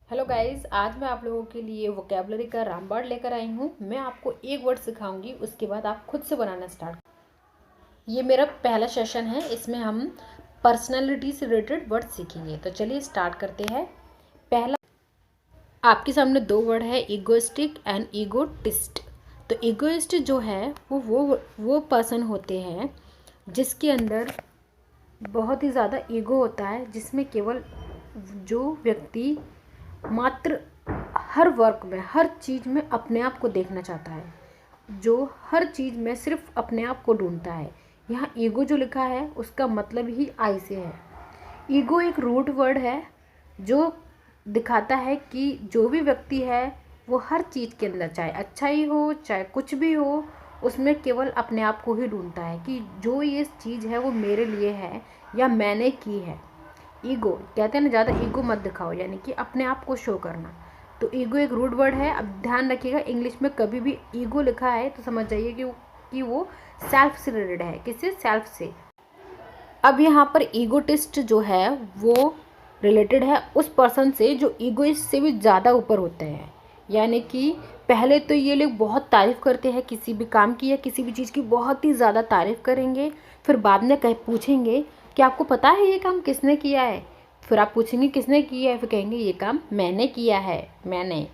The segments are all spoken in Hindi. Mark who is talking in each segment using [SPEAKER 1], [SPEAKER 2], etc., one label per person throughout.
[SPEAKER 1] हेलो गाइस, आज मैं आप लोगों के लिए वोकेबलरी का रामबाड़ लेकर आई हूँ। मैं आपको एक वर्ड सिखाऊंगी, उसके बाद आप खुद से बनाना स्टार्ट। ये मेरा पहला सेशन है, इसमें हम पर्सनालिटी से रिलेटेड वर्ड सीखेंगे। तो चलिए स्टार्ट करते हैं। पहला आपके सामने दो वर्ड है, ईगोइस्टिक एंड ईगोटिस्ट। तो ईगोइस्ट जो है वो पर्सन होते हैं जिसके अंदर बहुत ही ज़्यादा ईगो होता है, जिसमें केवल जो व्यक्ति मात्र हर वर्क में, हर चीज़ में अपने आप को देखना चाहता है, जो हर चीज़ में सिर्फ अपने आप को ढूंढता है। यहाँ ईगो जो लिखा है उसका मतलब ही आई से है। ईगो एक रूट वर्ड है जो दिखाता है कि जो भी व्यक्ति है वो हर चीज़ के अंदर, चाहे अच्छा ही हो चाहे कुछ भी हो, उसमें केवल अपने आप को ही ढूंढता है कि जो ये चीज़ है वो मेरे लिए है या मैंने की है। ईगो कहते हैं ना, ज़्यादा ईगो मत दिखाओ, यानी कि अपने आप को शो करना। तो ईगो एक रूट वर्ड है। अब ध्यान रखिएगा, इंग्लिश में कभी भी ईगो लिखा है तो समझ जाइए कि वो सेल्फ से रिलेटेड है। किससे? सेल्फ से। अब यहाँ पर ईगोटिस्ट जो है वो रिलेटेड है उस पर्सन से जो ईगोइस्ट से भी ज़्यादा ऊपर होते हैं। यानी कि पहले तो ये लोग बहुत तारीफ़ करते हैं किसी भी काम की या किसी भी चीज़ की, बहुत ही ज़्यादा तारीफ़ करेंगे। फिर बाद में पूछेंगे कि आपको पता है ये काम किसने किया है। फिर आप पूछेंगे किसने किया है, फिर कहेंगे ये काम मैंने किया है, मैंने।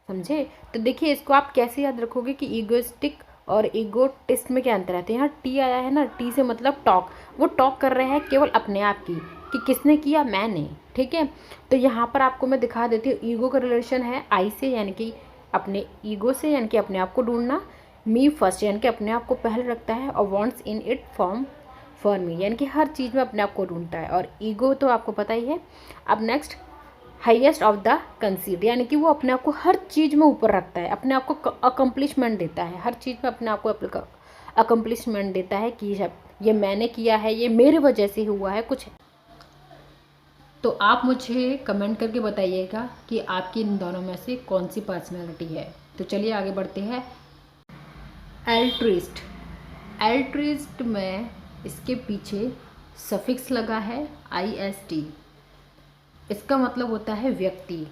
[SPEAKER 1] समझे? तो देखिए, इसको आप कैसे याद रखोगे कि ईगोइस्टिक और ईगोटिस्ट में क्या अंतर है। तो यहाँ टी आया है ना, टी से मतलब टॉक। वो टॉक कर रहे हैं केवल अपने आप की, कि किसने किया, मैंने। ठीक है, तो यहाँ पर आपको मैं दिखा देती हूँ। ईगो का रिलेशन है आई से, यानी कि अपने ईगो से, यानी कि अपने आप को ढूंढना। मी फर्स्ट, यानी कि अपने आप को पहले रखता है। और wants in it form for me, यानी कि हर चीज़ में अपने आप को ढूंढता है। और ईगो तो आपको पता ही है। अब नेक्स्ट, हाईएस्ट ऑफ द कंसीड, यानी कि वो अपने आप को हर चीज़ में ऊपर रखता है, अपने आप को अकम्पलिशमेंट देता है, हर चीज़ में अपने आप को अकम्पलिशमेंट देता है कि ये मैंने किया है, ये मेरे वजह से हुआ है कुछ। तो आप मुझे कमेंट करके बताइएगा कि आपकी इन दोनों में से कौन सी पर्सनैलिटी है। तो चलिए आगे बढ़ते हैं। एल्ट्रिस्ट। एल्ट्रिस्ट में इसके पीछे सफिक्स लगा है IST। इसका मतलब होता है व्यक्ति,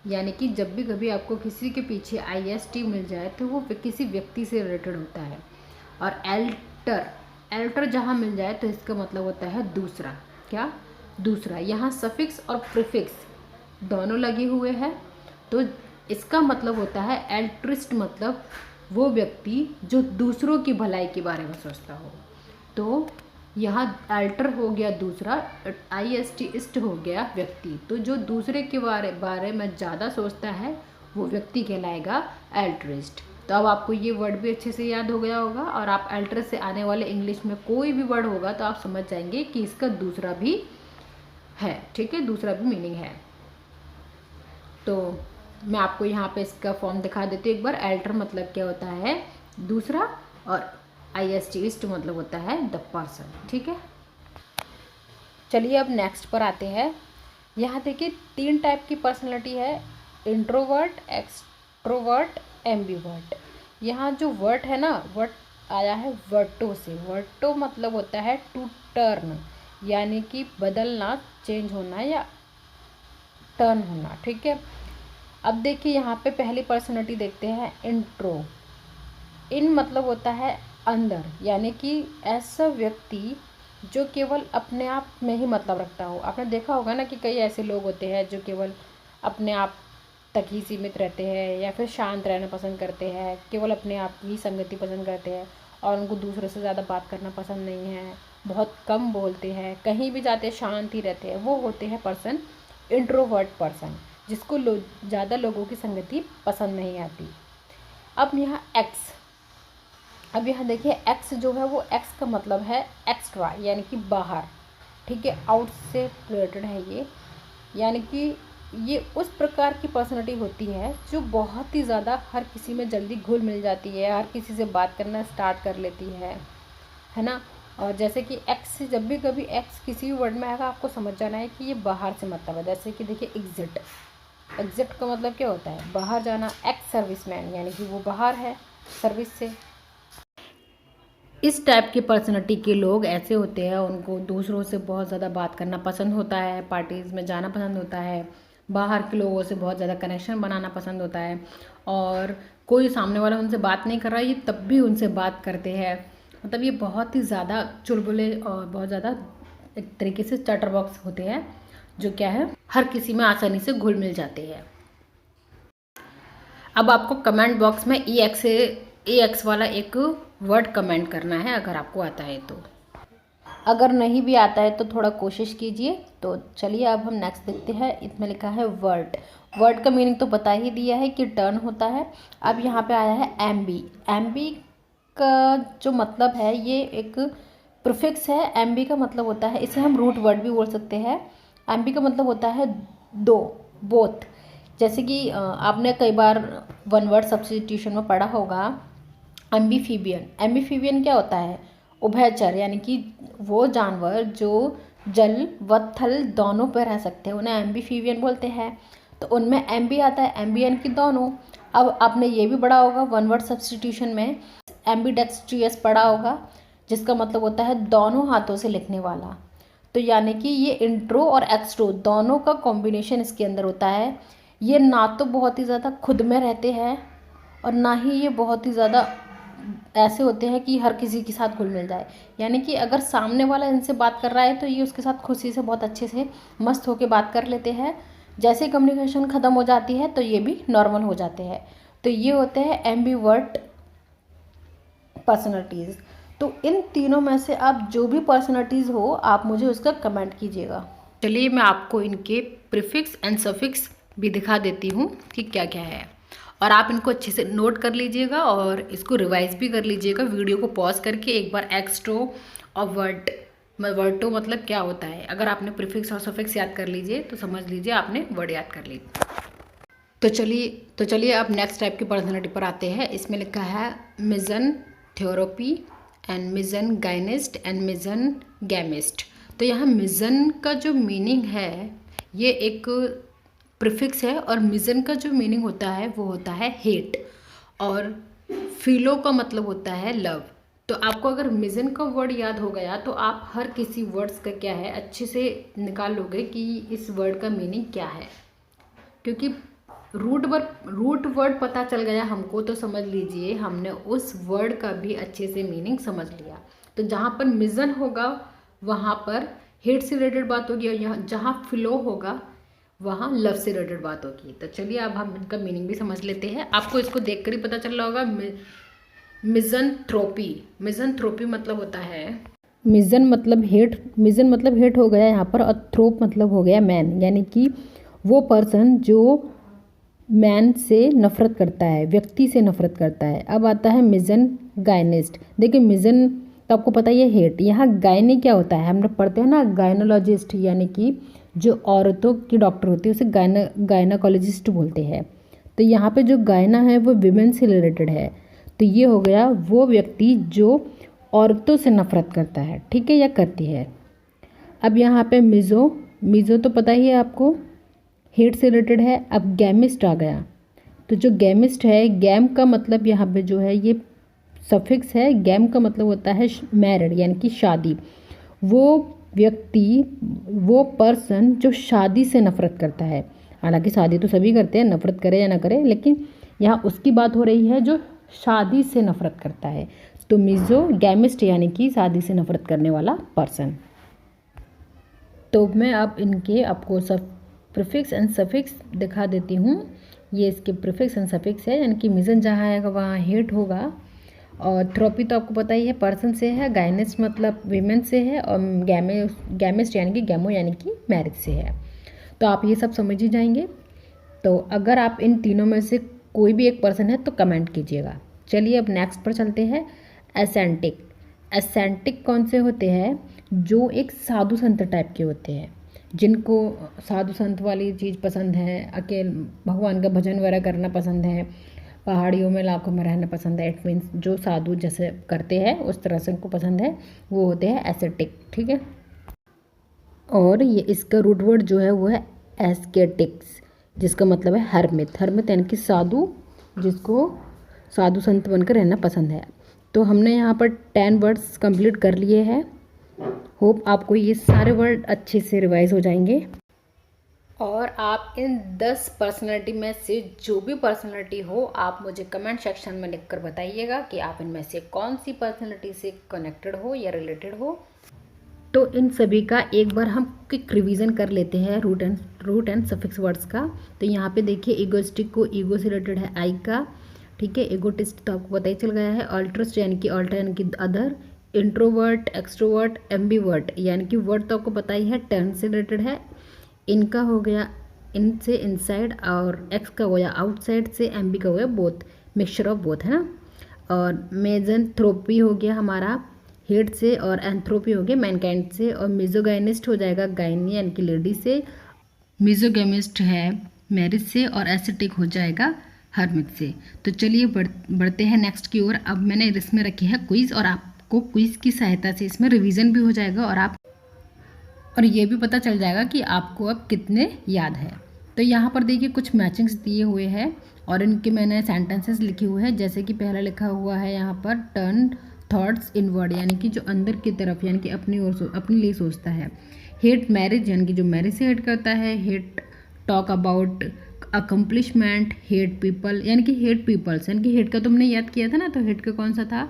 [SPEAKER 1] यानी कि जब भी कभी आपको किसी के पीछे IST मिल जाए तो वो किसी व्यक्ति से रिलेटेड होता है। और एल्टर, एल्टर जहाँ मिल जाए तो इसका मतलब होता है दूसरा। क्या? दूसरा। यहाँ सफिक्स और प्रीफिक्स दोनों लगे हुए हैं, तो इसका मतलब होता है एल्ट्रिस्ट, मतलब वो व्यक्ति जो दूसरों की भलाई के बारे में सोचता हो। तो यहाँ अल्टर हो गया दूसरा, IST हो गया व्यक्ति। तो जो दूसरे के बारे में ज़्यादा सोचता है वो व्यक्ति कहलाएगा एल्ट्रिस्ट। तो अब आपको ये वर्ड भी अच्छे से याद हो गया होगा, और आप एल्टर से आने वाले इंग्लिश में कोई भी वर्ड होगा तो आप समझ जाएंगे कि इसका दूसरा भी है। ठीक है, दूसरा भी मीनिंग है। तो मैं आपको यहाँ पे इसका फॉर्म दिखा देती हूँ एक बार। एल्टर मतलब क्या होता है? दूसरा। और IST मतलब होता है द पर्सन। ठीक है, चलिए अब नेक्स्ट पर आते हैं। यहाँ देखिए 3 टाइप की पर्सनैलिटी है, इंट्रोवर्ट, एक्सट्रोवर्ट, एम्बीवर्ट। यहाँ जो वर्ट है ना, वर्ट आया है वर्टो से। वर्टो मतलब होता है टू टर्न, यानी कि बदलना, चेंज होना या टर्न होना। ठीक है, अब देखिए यहाँ पे पहली पर्सनैलिटी देखते हैं, इंट्रो। इन मतलब होता है अंदर, यानी कि ऐसा व्यक्ति जो केवल अपने आप में ही मतलब रखता हो। आपने देखा होगा ना कि कई ऐसे लोग होते हैं जो केवल अपने आप तक ही सीमित रहते हैं, या फिर शांत रहना पसंद करते हैं, केवल अपने आप की संगति पसंद करते हैं, और उनको दूसरों से ज़्यादा बात करना पसंद नहीं है, बहुत कम बोलते हैं, कहीं भी जाते हैं शांत ही रहते हैं। वो होते हैं पर्सन इंट्रोवर्ट पर्सन, जिसको ज़्यादा लोगों की संगति पसंद नहीं आती। अब यहाँ एक्स, अब यहाँ देखिए एक्स जो है वो एक्स का मतलब है एक्स्ट्रा, यानी कि बाहर। ठीक है, आउट से रिलेटेड है ये, यानी कि ये उस प्रकार की पर्सनैलिटी होती है जो बहुत ही ज़्यादा हर किसी में जल्दी घुल मिल जाती है, हर किसी से बात करना स्टार्ट कर लेती है ना। और जैसे कि एक्स, जब भी कभी एक्स किसी भी वर्ड में आएगा आपको समझ जाना है कि ये बाहर से मतलब है। जैसे कि देखिए एग्जिट, एग्जिट का मतलब क्या होता है? बाहर जाना। एक्स सर्विसमैन, यानी कि वो बाहर है सर्विस से। इस टाइप की पर्सनैलिटी के लोग ऐसे होते हैं, उनको दूसरों से बहुत ज़्यादा बात करना पसंद होता है, पार्टीज़ में जाना पसंद होता है, बाहर के लोगों से बहुत ज़्यादा कनेक्शन बनाना पसंद होता है, और कोई सामने वाला उनसे बात नहीं कर रहा है ये तब भी उनसे बात करते हैं। मतलब ये बहुत ही ज़्यादा चुलबुले और बहुत ज़्यादा एक तरीके से चैटर बॉक्स होते हैं, जो क्या है हर किसी में आसानी से घुल मिल जाते हैं। अब आपको कमेंट बॉक्स में ए एक्स वाला एक वर्ड कमेंट करना है अगर आपको आता है तो। अगर नहीं भी आता है तो थोड़ा कोशिश कीजिए। तो चलिए अब हम नेक्स्ट देखते हैं। इसमें लिखा है वर्ड। वर्ड का मीनिंग तो बता ही दिया है कि टर्न होता है। अब यहाँ पे आया है एमबी। एमबी का जो मतलब है ये एक प्रीफिक्स है। एमबी का मतलब होता है, इसे हम रूट वर्ड भी बोल सकते हैं। एमबी का मतलब होता है दो, बोथ। जैसे कि आपने कई बार वन वर्ड सब्स्टिट्यूशन में पढ़ा होगा एम्बीफीबियन। एम्बीफीबियन क्या होता है? उभयचर, यानी कि वो जानवर जो जल व थल दोनों पर रह सकते हैं उन्हें एम्बीफीबियन बोलते हैं। तो उनमें एम्बी आता है, एम्बियन की दोनों। अब आपने ये भी पढ़ा होगा वन वर्ड सब्स्टिट्यूशन में एम्बीडेक्स्ट्रियस पढ़ा होगा, जिसका मतलब होता है दोनों हाथों से लिखने वाला। तो यानी कि ये इंट्रो और एक्सट्रो दोनों का कॉम्बिनेशन इसके अंदर होता है। ये ना तो बहुत ही ज़्यादा खुद में रहते हैं और ना ही ये बहुत ही ज़्यादा ऐसे होते हैं कि हर किसी के साथ घुल मिल जाए। यानी कि अगर सामने वाला इनसे बात कर रहा है तो ये उसके साथ खुशी से बहुत अच्छे से मस्त होकर बात कर लेते हैं। जैसे कम्युनिकेशन ख़त्म हो जाती है तो ये भी नॉर्मल हो जाते हैं। तो ये होते हैं एम्बीवर्ट पर्सनैलिटीज़। तो इन तीनों में से आप जो भी पर्सनैलिटीज़ हो आप मुझे उसका कमेंट कीजिएगा। चलिए मैं आपको इनके प्रीफिक्स एंड सफिक्स भी दिखा देती हूँ कि क्या क्या है, और आप इनको अच्छे से नोट कर लीजिएगा और इसको रिवाइज भी कर लीजिएगा। वीडियो को पॉज करके एक बार एक्स्ट्रो और वर्टो मतलब क्या होता है, अगर आपने प्रीफिक्स और सफिक्स याद कर लीजिए तो समझ लीजिए आपने वर्ड याद कर ली। तो चलिए अब नेक्स्ट टाइप की पर्सनैलिटी पर आते हैं। इसमें लिखा है मिजन थ्योरोपी एंड मिजन गाइनिस्ट एंड मिजन गैमिस्ट। तो यहाँ मिजन का जो मीनिंग है ये एक प्रीफिक्स है, और मिजन का जो मीनिंग होता है वो होता है हेट, और फिलो का मतलब होता है लव। तो आपको अगर मिजन का वर्ड याद हो गया तो आप हर किसी वर्ड्स का क्या है अच्छे से निकाल लोगे कि इस वर्ड का मीनिंग क्या है। क्योंकि रूट वर्ड पता चल गया हमको तो समझ लीजिए हमने उस वर्ड का भी अच्छे से मीनिंग समझ लिया। तो जहाँ पर मिजन होगा वहाँ पर हेट से रिलेटेड बात होगी, और यहाँ जहाँ फ्लो होगा वहाँ लव से रिलेटेड बात होगी। तो चलिए अब हम इनका मीनिंग भी समझ लेते हैं। आपको इसको देखकर ही पता चल रहा होगा। मिजनथ्रोपी मतलब होता है, मिजन मतलब हेट हो गया यहाँ पर, और थ्रोप मतलब हो गया मैन, यानी कि वो पर्सन जो मैन से नफरत करता है, व्यक्ति से नफरत करता है। अब आता है मिजन गायनिस्ट। देखिए मिजन तो आपको पता ही है हेट। यहाँ गायनी क्या होता है, हम लोग पढ़ते हैं ना गायनोलॉजिस्ट, यानी कि जो औरतों की डॉक्टर होती है उसे गायनाकोलॉजिस्ट बोलते हैं। तो यहाँ पे जो गायना है वो विमेन से रिलेटेड है। तो ये हो गया वो व्यक्ति जो औरतों से नफरत करता है, ठीक है, या करती है। अब यहाँ पे मिज़ो तो पता ही है आपको, हेट से रिलेटेड है। अब गैमिस्ट आ गया। तो जो गैमिस्ट है, गैम का मतलब यहाँ पे जो है ये सफिक्स है। गैम का मतलब होता है मैरिड, यानी कि शादी। वो व्यक्ति, वो पर्सन जो शादी से नफरत करता है। हालांकि शादी तो सभी करते हैं, नफरत करे या ना करे, लेकिन यहाँ उसकी बात हो रही है जो शादी से नफरत करता है। तो मिजो गैमिस्ट यानी कि शादी से नफरत करने वाला पर्सन। तो मैं अब इनके आपको सब प्रीफिक्स एंड सफिक्स दिखा देती हूँ। ये इसके प्रीफिक्स एंड सफिक्स है, यानी कि मिजन जहाँ आएगा वहाँ हेट होगा, और थ्रोपी तो आपको पता ही है पर्सन से है, गायनिस्ट मतलब वीमेन से है, और गैमिस्ट यानी कि गैमो यानी कि मैरिज से है। तो आप ये सब समझ ही जाएंगे। तो अगर आप इन तीनों में से कोई भी एक पर्सन है तो कमेंट कीजिएगा। चलिए अब नेक्स्ट पर चलते हैं। एसेंटिक कौन से होते हैं? जो एक साधु संत टाइप के होते हैं, जिनको साधु संत वाली चीज़ पसंद है, अकेले भगवान का भजन वगैरह करना पसंद है, पहाड़ियों में इलाकों में रहना पसंद है। इट मीन्स जो साधु जैसे करते हैं उस तरह से उनको पसंद है, वो होते हैं एसेटिक, ठीक है। और ये इसका रूट वर्ड जो है वो है एस्केटिक्स, जिसका मतलब है हरमित। हरमित यानी कि साधु, जिसको साधु संत बनकर रहना पसंद है। तो हमने यहाँ पर 10 वर्ड्स कंप्लीट कर लिए हैं। होप आपको ये सारे वर्ड अच्छे से रिवाइज हो जाएंगे। और आप इन 10 पर्सनैलिटी में से जो भी पर्सनैलिटी हो, आप मुझे कमेंट सेक्शन में लिखकर बताइएगा कि आप इनमें से कौन सी पर्सनैलिटी से कनेक्टेड हो या रिलेटेड हो। तो इन सभी का एक बार हम क्विक रिवीजन कर लेते हैं रूट एंड सफिक्स वर्ड्स का। तो यहाँ पे देखिए, ईगोइस्टिक को ईगो से रिलेटेड है आई का, ठीक है। एगोटिस्ट तो आपको पता ही चल गया है। ऑल्ट्रस्ट यानी कि ऑल्टर यानी कि अदर। इंट्रोवर्ट, एक्सट्रोवर्ट, एम्बीवर्ट यानी कि वर्ड तो आपको पता ही है, टर्न से रिलेटेड है। इनका हो गया इन से इनसाइड, और एक्स का हो गया आउटसाइड से, एम्बी का हो गया बोथ, मिक्सचर ऑफ बोथ, है ना। और मेजनथ्रोपी हो गया हमारा हेड से, और एंथ्रोपी हो गया मैनकाइंड से। और मिजोगाइनिस्ट हो जाएगा गायनी यानी कि लेडी से। मिजोगेमिस्ट है मैरिज से। और एसिटिक हो जाएगा हर्मिट से। तो चलिए बढ़ते हैं नेक्स्ट की ओर। अब मैंने इसमें रखी है क्विज, और आपको क्विज की सहायता से इसमें रिवीजन भी हो जाएगा, और ये भी पता चल जाएगा कि आपको अब कितने याद है। तो यहाँ पर देखिए कुछ मैचिंग्स दिए हुए हैं, और इनके मैंने सेंटेंसेस लिखे हुए हैं। जैसे कि पहला लिखा हुआ है यहाँ पर, टर्न थॉट्स इनवर्ड यानी कि जो अंदर की तरफ, यानी कि अपने लिए सोचता है। हेट मैरिज यानी कि जो मैरिज से हेट करता है। Hate talk about accomplishment. Hate people यानी कि हेट पीपल्स, यानी कि हेट का तुमने याद किया था ना, तो हेट का कौन सा था,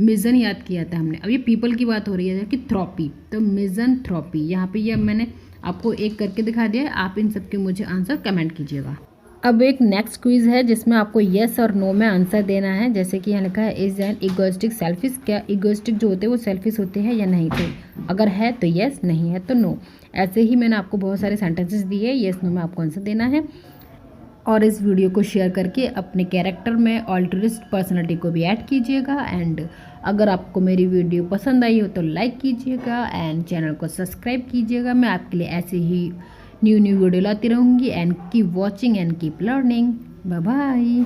[SPEAKER 1] मिजन याद किया था हमने। अब ये पीपल की बात हो रही है कि थ्रोपी, तो मिजन थ्रोपी यहाँ पे ये मैंने आपको एक करके दिखा दिया है। आप इन सब के मुझे आंसर कमेंट कीजिएगा। अब एक नेक्स्ट क्विज है जिसमें आपको येस और नो में आंसर देना है। जैसे कि यहाँ लिखा है, इज एन इगोइस्टिक सेल्फिश, क्या इगोइस्टिक जो होते हैं वो सेल्फिश होते हैं या नहीं। तो अगर है तो येस, नहीं है तो नो। ऐसे ही मैंने आपको बहुत सारे सेंटेंसेस दिए, येस नो में आपको आंसर देना है। और इस वीडियो को शेयर करके अपने कैरेक्टर में ऑल्टरिस्ट पर्सनैलिटी को भी ऐड कीजिएगा। एंड अगर आपको मेरी वीडियो पसंद आई हो तो लाइक कीजिएगा, एंड चैनल को सब्सक्राइब कीजिएगा। मैं आपके लिए ऐसे ही न्यू वीडियो लाती रहूँगी। And keep watching and keep learning. Bye bye.